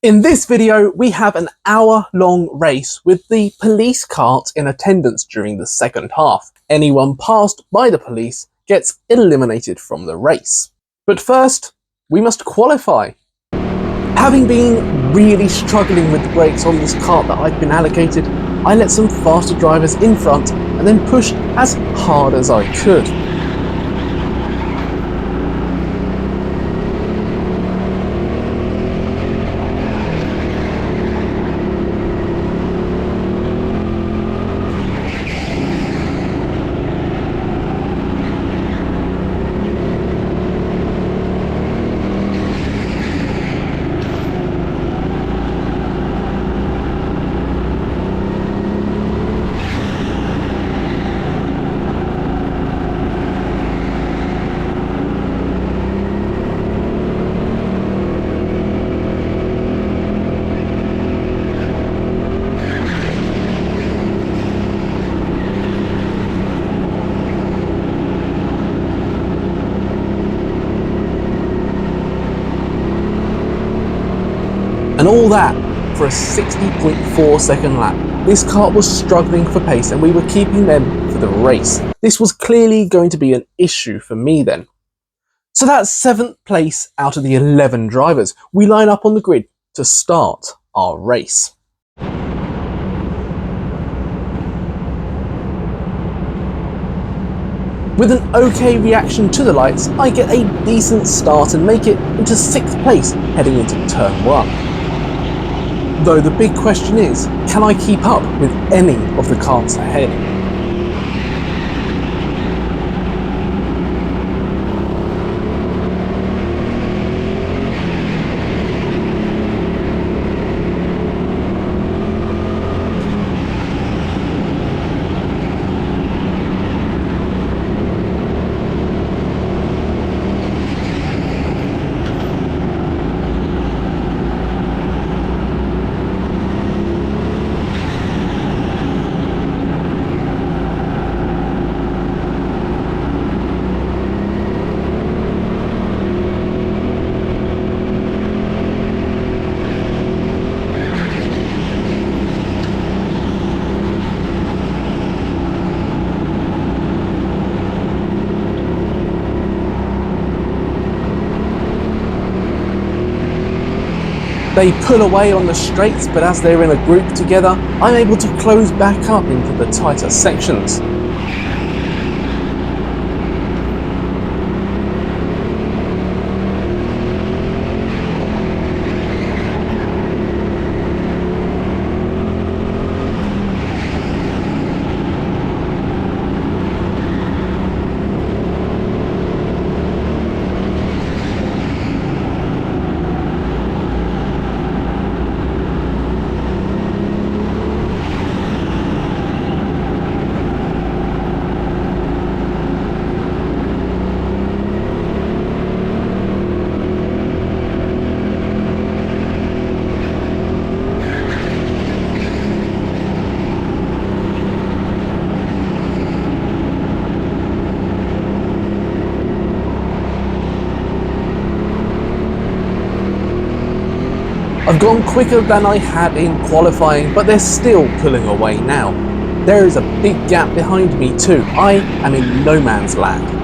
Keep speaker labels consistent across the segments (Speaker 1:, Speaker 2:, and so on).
Speaker 1: In this video, we have an hour-long race with the police cart in attendance during the second half. Anyone passed by the police gets eliminated from the race. But first, we must qualify. Having been really struggling with the brakes on this cart that I'd been allocated, I let some faster drivers in front and then pushed as hard as I could. And all that for a 60.4 second lap. This kart was struggling for pace and we were keeping them for the race. This was clearly going to be an issue for me then. So that's 7th place out of the 11 drivers. We line up on the grid to start our race. With an okay reaction to the lights, I get a decent start and make it into 6th place heading into turn 1. Though the big question is, can I keep up with any of the karts ahead? They pull away on the straights, but as they're in a group together, I'm able to close back up into the tighter sections. I've gone quicker than I had in qualifying, but they're still pulling away now. There is a big gap behind me too. I am in no man's land.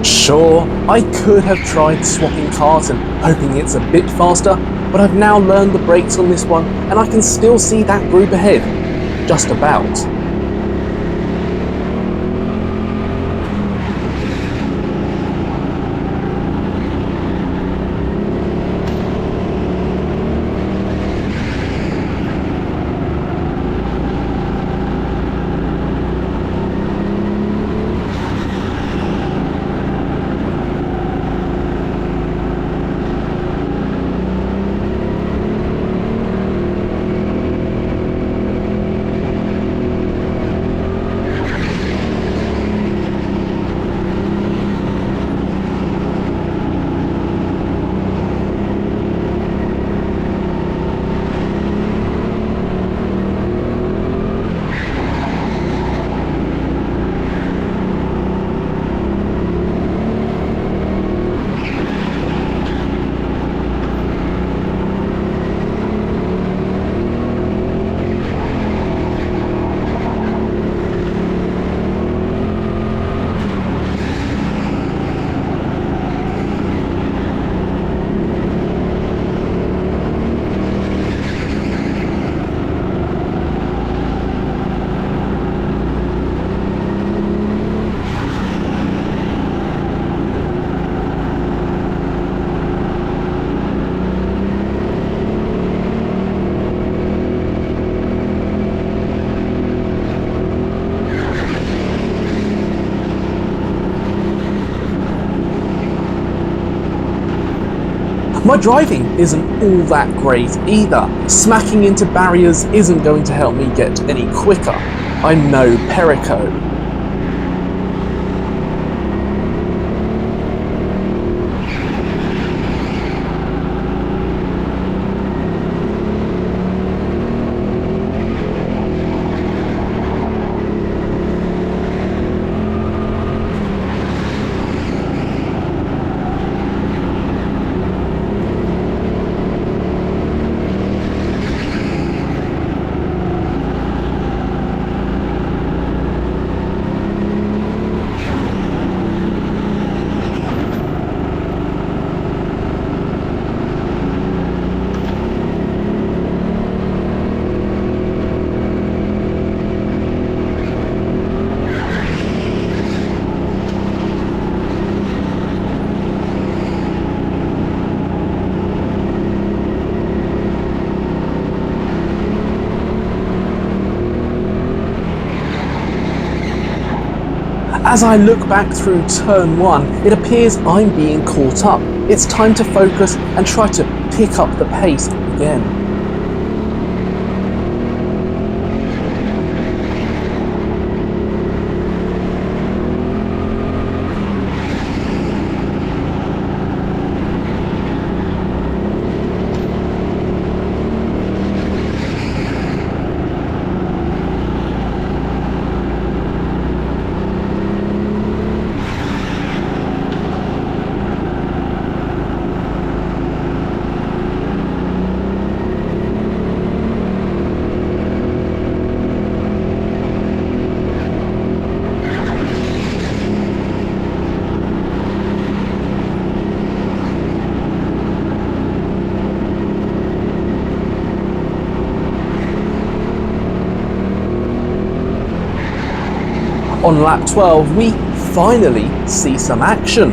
Speaker 1: Sure, I could have tried swapping cars and hoping it's a bit faster, but I've now learned the brakes on this one and I can still see that group ahead. just about. My driving isn't all that great either. Smacking into barriers isn't going to help me get any quicker. I'm no Perico. As I look back through turn 1, it appears I'm being caught up. It's time to focus and try to pick up the pace again. On lap 12, we finally see some action.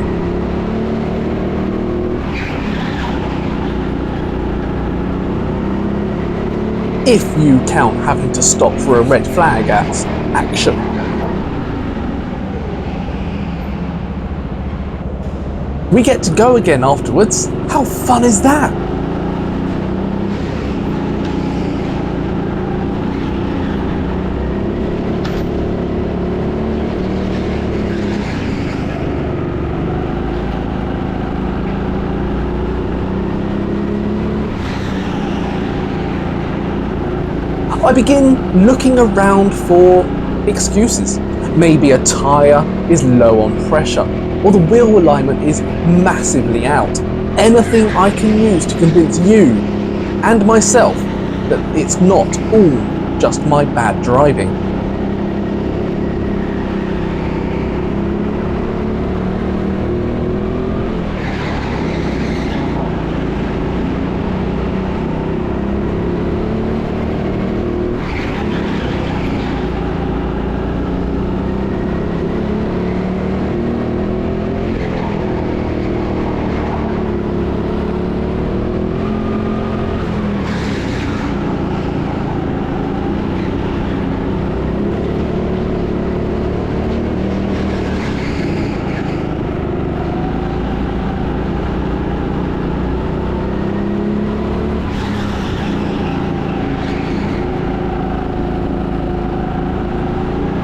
Speaker 1: If you count having to stop for a red flag as action. We get to go again afterwards. How fun is that? I begin looking around for excuses. Maybe a tyre is low on pressure, or the wheel alignment is massively out. Anything I can use to convince you and myself that it's not all just my bad driving.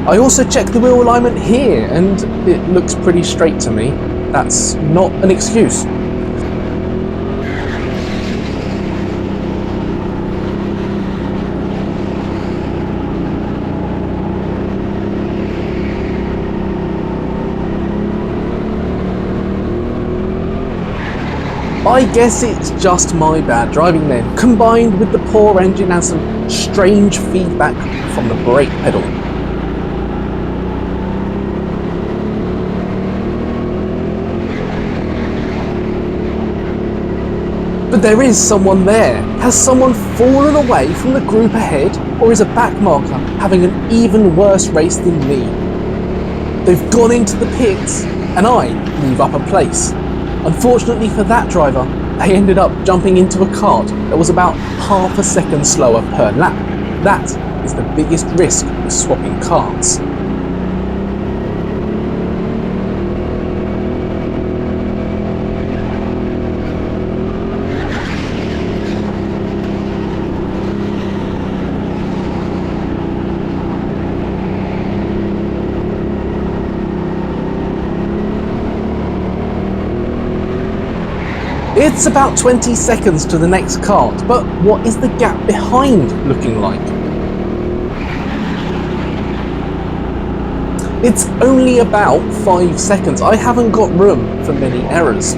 Speaker 1: I also checked the wheel alignment here and it looks pretty straight to me. That's not an excuse. I guess it's just my bad driving then, combined with the poor engine and some strange feedback from the brake pedal. But there is someone there. Has someone fallen away from the group ahead, or is a backmarker having an even worse race than me? They've gone into the pits, and I move up a place. Unfortunately for that driver, they ended up jumping into a kart that was about half a second slower per lap. That is the biggest risk with swapping karts. It's about 20 seconds to the next kart, but what is the gap behind looking like? It's only about 5 seconds. I haven't got room for many errors.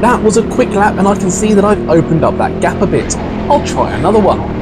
Speaker 1: That was a quick lap and I can see that I've opened up that gap a bit. I'll try another one.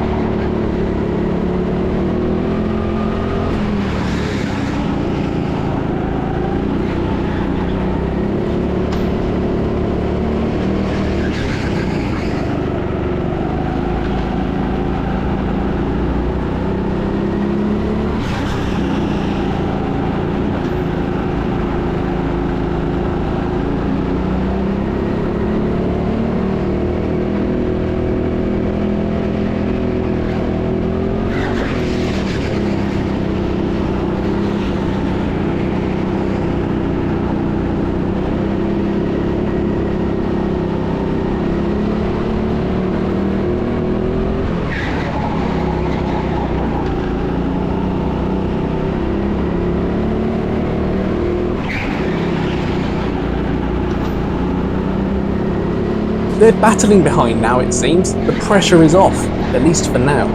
Speaker 1: They're battling behind now, it seems. The pressure is off, at least for now.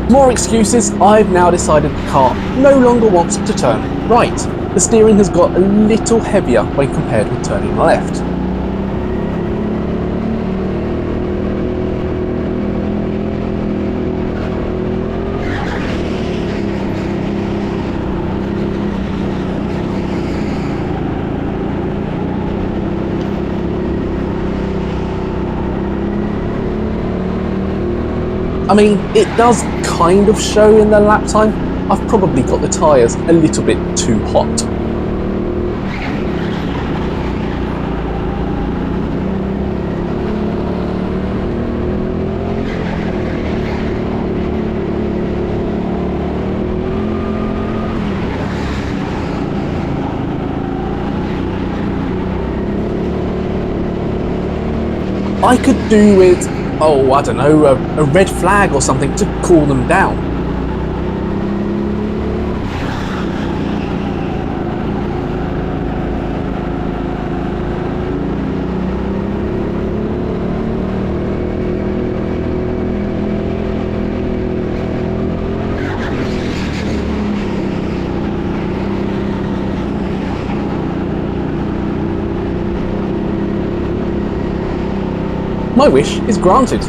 Speaker 1: More excuses. I've now decided the car no longer wants to turn right. The steering has got a little heavier when compared with turning left. I mean, it does kind of show in the lap time. I've probably got the tyres a little bit too hot. I could do with, oh, I don't know, a red flag or something to cool them down. My wish is granted.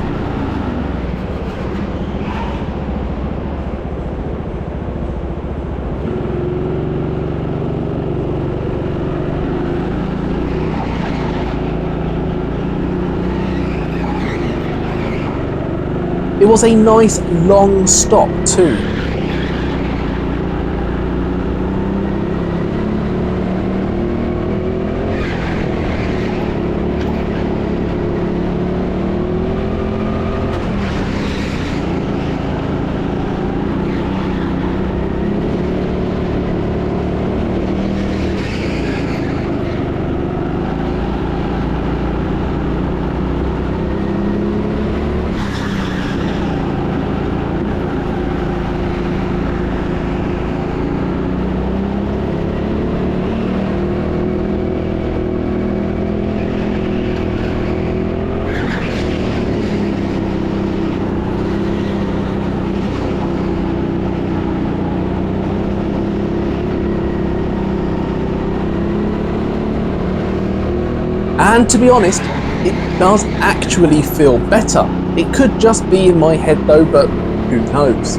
Speaker 1: It was a nice long stop too. And to be honest, it does actually feel better. It could just be in my head though, but who knows?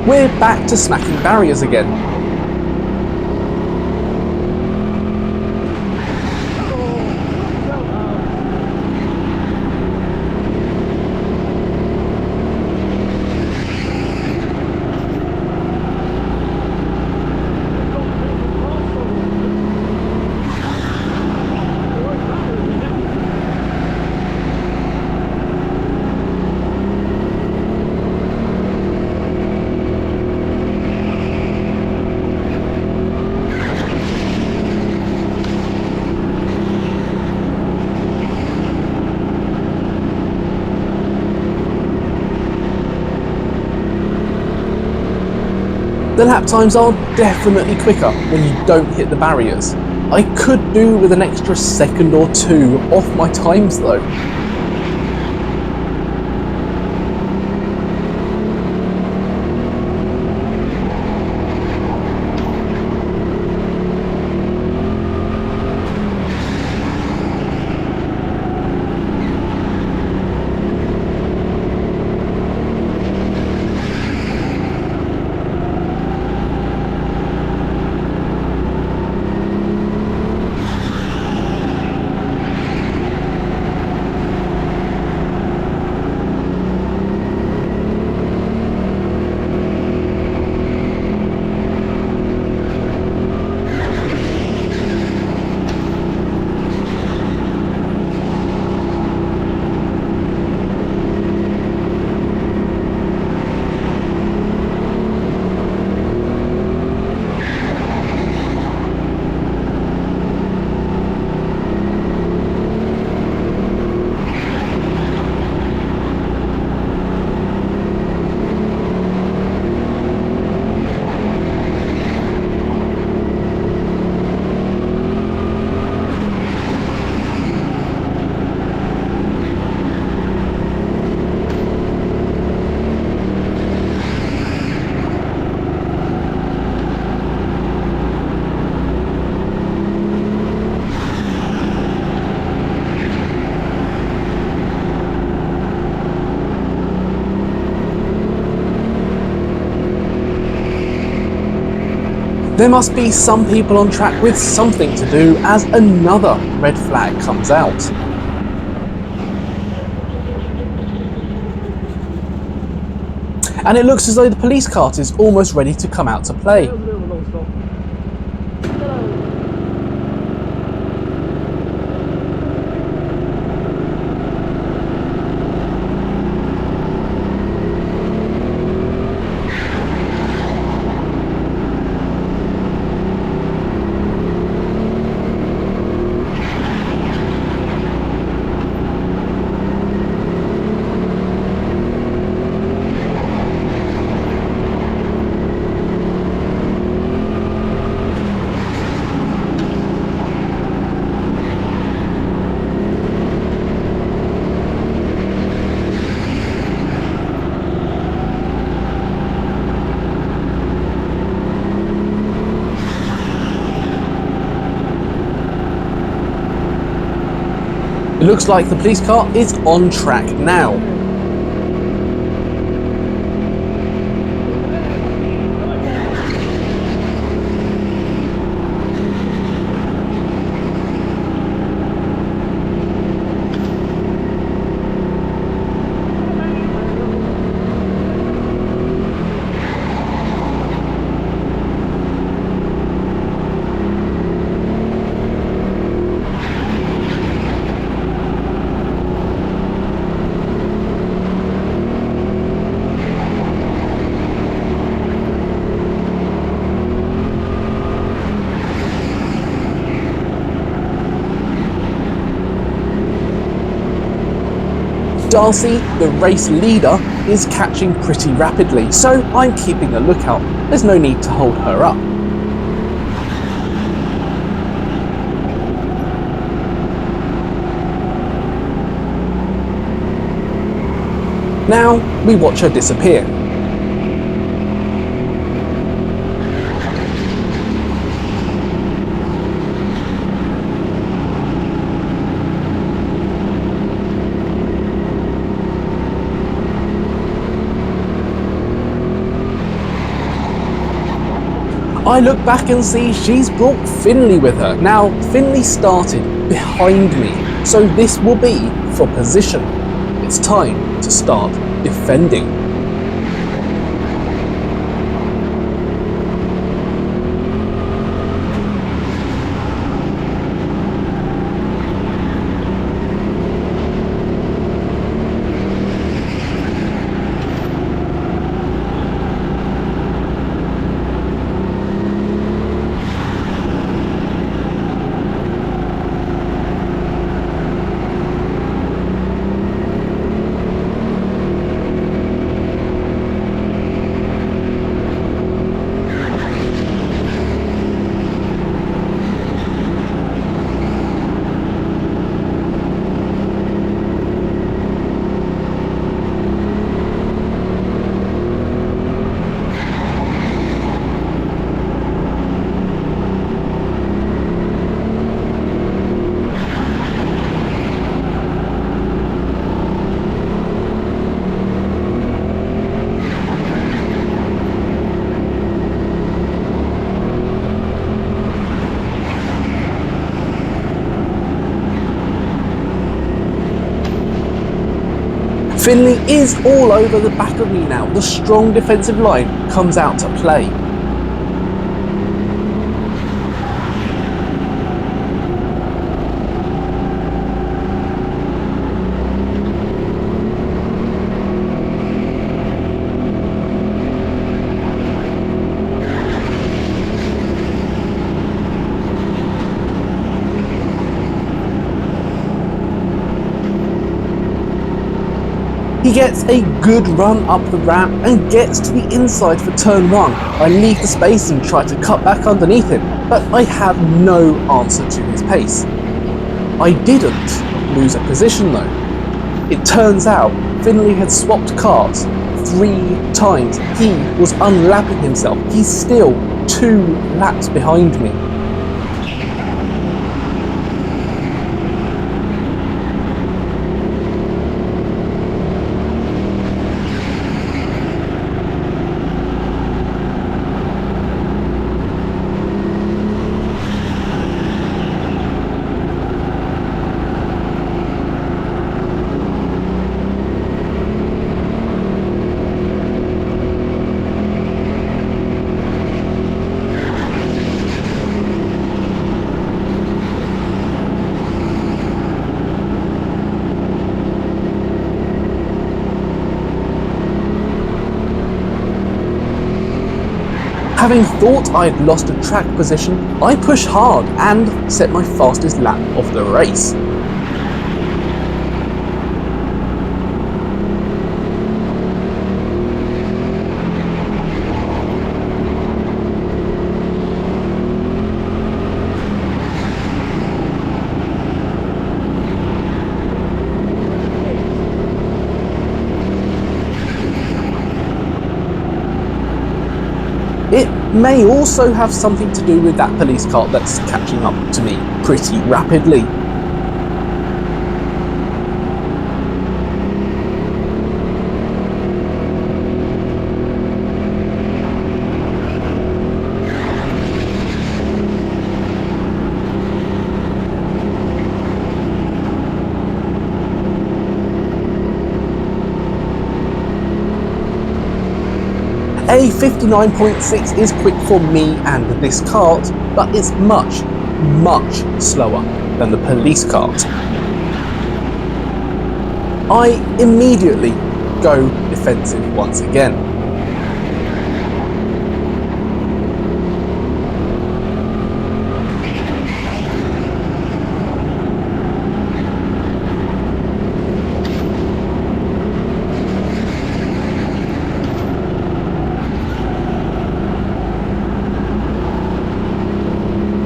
Speaker 1: We're back to smacking barriers again. The lap times are definitely quicker when you don't hit the barriers. I could do with an extra second or two off my times though. There must be some people on track with something to do as another red flag comes out. And it looks as though the police cart is almost ready to come out to play. It looks like the police car is on track now. Darcy, the race leader, is catching pretty rapidly, so I'm keeping a lookout. There's no need to hold her up. Now we watch her disappear. I look back and see she's brought Finley with her. Now, Finley started behind me, so this will be for position. It's time to start defending. Finley is all over the back of me now. The strong defensive line comes out to play. He gets a good run up the ramp and gets to the inside for turn 1. I leave the space and try to cut back underneath him, but I have no answer to his pace. I didn't lose a position though. It turns out Finley had swapped cars 3 times. He was unlapping himself. He's still 2 laps behind me. Having thought I'd lost a track position, I pushed hard and set my fastest lap of the race. It may also have something to do with that police car that's catching up to me pretty rapidly. A 59.6 is quick for me and this kart, but it's much, much slower than the police kart. I immediately go defensive once again.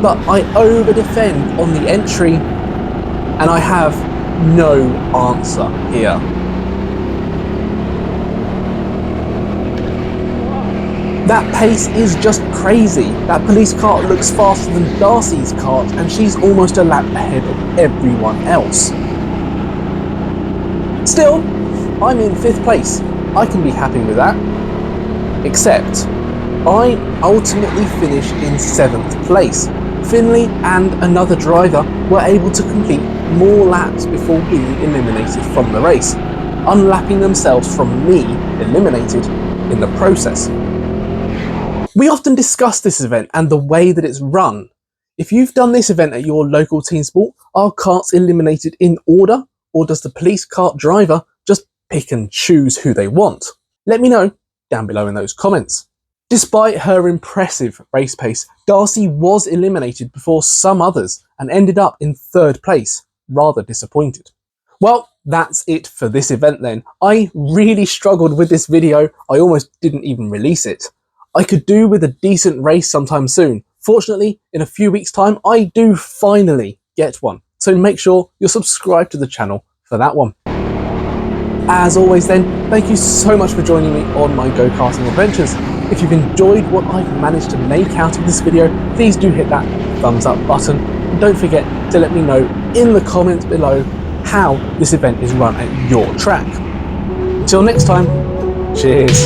Speaker 1: But I over-defend on the entry, and I have no answer here. That pace is just crazy. That police cart looks faster than Darcy's cart, and she's almost a lap ahead of everyone else. Still, I'm in 5th place. I can be happy with that. Except, I ultimately finished in 7th place. Finley and another driver were able to complete more laps before being eliminated from the race, unlapping themselves from me eliminated in the process. We often discuss this event and the way that it's run. If you've done this event at your local TeamSport, are karts eliminated in order, or does the police kart driver just pick and choose who they want? Let me know down below in those comments. Despite her impressive race pace, Darcy was eliminated before some others and ended up in 3rd place, rather disappointed. Well, that's it for this event then. I really struggled with this video, I almost didn't even release it. I could do with a decent race sometime soon. Fortunately, in a few weeks' time, I do finally get one. So make sure you're subscribed to the channel for that one. As always then, thank you so much for joining me on my go-karting adventures. If you've enjoyed what I've managed to make out of this video, please do hit that thumbs up button. And don't forget to let me know in the comments below how this event is run at your track. Until next time, cheers.